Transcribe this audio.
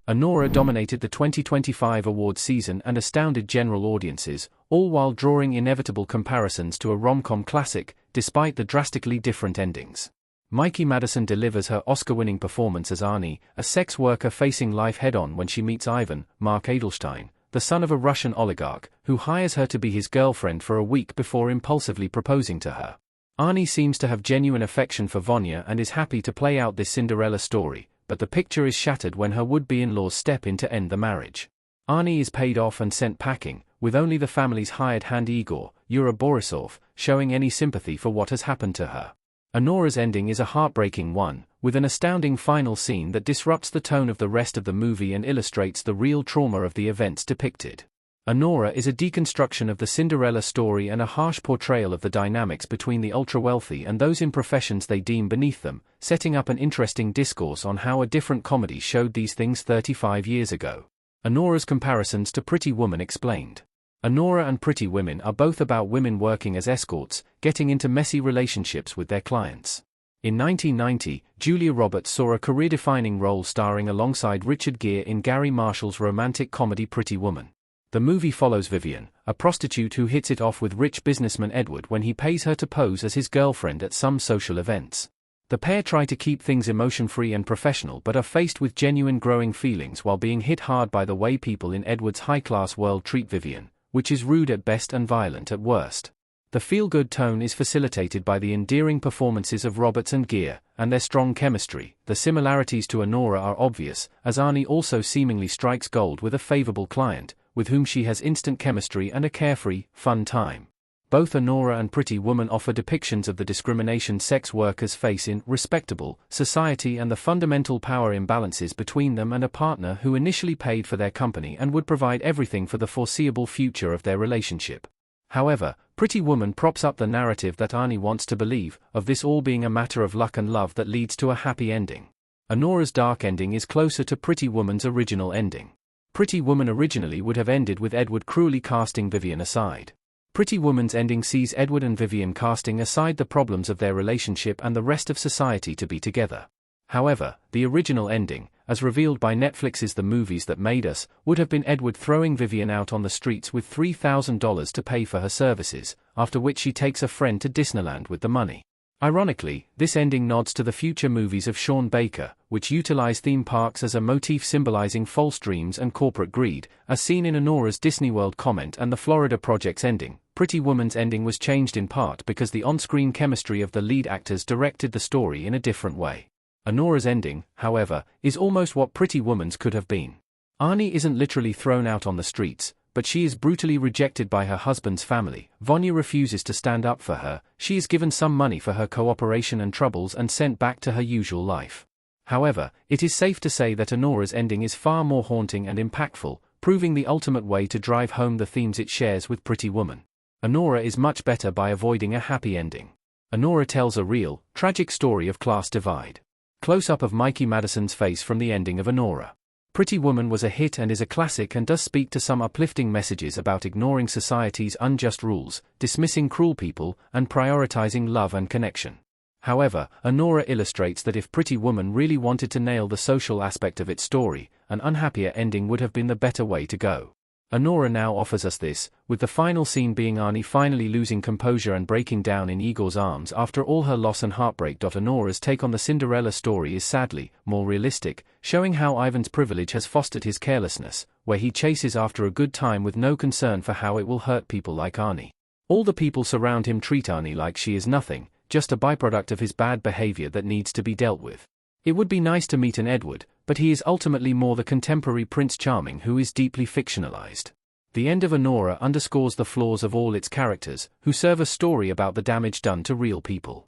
Anora dominated the 2025 awards season and astounded general audiences, all while drawing inevitable comparisons to a rom-com classic, despite the drastically different endings. Mikey Madison delivers her Oscar-winning performance as Arnie, a sex worker facing life head-on when she meets Ivan, Mark Edelstein, the son of a Russian oligarch, who hires her to be his girlfriend for a week before impulsively proposing to her. Arnie seems to have genuine affection for Vanya and is happy to play out this Cinderella story, but the picture is shattered when her would-be-in-laws step in to end the marriage. Arnie is paid off and sent packing, with only the family's hired hand Igor, Yura Borisov, showing any sympathy for what has happened to her. Anora's ending is a heartbreaking one, with an astounding final scene that disrupts the tone of the rest of the movie and illustrates the real trauma of the events depicted. Anora is a deconstruction of the Cinderella story and a harsh portrayal of the dynamics between the ultra-wealthy and those in professions they deem beneath them, setting up an interesting discourse on how a different comedy showed these things 35 years ago. Anora's comparisons to Pretty Woman explained. Anora and Pretty Women are both about women working as escorts, getting into messy relationships with their clients. In 1990, Julia Roberts saw a career-defining role starring alongside Richard Gere in Gary Marshall's romantic comedy Pretty Woman. The movie follows Vivian, a prostitute who hits it off with rich businessman Edward when he pays her to pose as his girlfriend at some social events. The pair try to keep things emotion-free and professional but are faced with genuine growing feelings while being hit hard by the way people in Edward's high-class world treat Vivian, which is rude at best and violent at worst. The feel-good tone is facilitated by the endearing performances of Roberts and Gere, and their strong chemistry. The similarities to Anora are obvious, as Arnie also seemingly strikes gold with a favorable client, with whom she has instant chemistry and a carefree, fun time. Both Anora and Pretty Woman offer depictions of the discrimination sex workers face in respectable society and the fundamental power imbalances between them and a partner who initially paid for their company and would provide everything for the foreseeable future of their relationship. However, Pretty Woman props up the narrative that Arnie wants to believe, of this all being a matter of luck and love that leads to a happy ending. Anora's dark ending is closer to Pretty Woman's original ending. Pretty Woman originally would have ended with Edward cruelly casting Vivian aside. Pretty Woman's ending sees Edward and Vivian casting aside the problems of their relationship and the rest of society to be together. However, the original ending, as revealed by Netflix's The Movies That Made Us, would have been Edward throwing Vivian out on the streets with $3,000 to pay for her services, after which she takes a friend to Disneyland with the money. Ironically, this ending nods to the future movies of Sean Baker, which utilize theme parks as a motif symbolizing false dreams and corporate greed, as seen in Anora's Disney World comment and the Florida Project's ending. Pretty Woman's ending was changed in part because the on-screen chemistry of the lead actors directed the story in a different way. Anora's ending, however, is almost what Pretty Woman's could have been. Arnie isn't literally thrown out on the streets, but she is brutally rejected by her husband's family. Vanya refuses to stand up for her, she is given some money for her cooperation and troubles and sent back to her usual life. However, it is safe to say that Anora's ending is far more haunting and impactful, proving the ultimate way to drive home the themes it shares with Pretty Woman. Anora is much better by avoiding a happy ending. Anora tells a real, tragic story of class divide. Close-up of Mikey Madison's face from the ending of Anora. Pretty Woman was a hit and is a classic and does speak to some uplifting messages about ignoring society's unjust rules, dismissing cruel people, and prioritizing love and connection. However, Anora illustrates that if Pretty Woman really wanted to nail the social aspect of its story, an unhappier ending would have been the better way to go. Anora now offers us this, with the final scene being Arnie finally losing composure and breaking down in Igor's arms after all her loss and heartbreak. Anora's take on the Cinderella story is sadly more realistic, showing how Ivan's privilege has fostered his carelessness, where he chases after a good time with no concern for how it will hurt people like Arnie. All the people surround him treat Arnie like she is nothing, just a byproduct of his bad behavior that needs to be dealt with. It would be nice to meet an Edward, but he is ultimately more the contemporary Prince Charming who is deeply fictionalized. The end of Anora underscores the flaws of all its characters, who serve a story about the damage done to real people.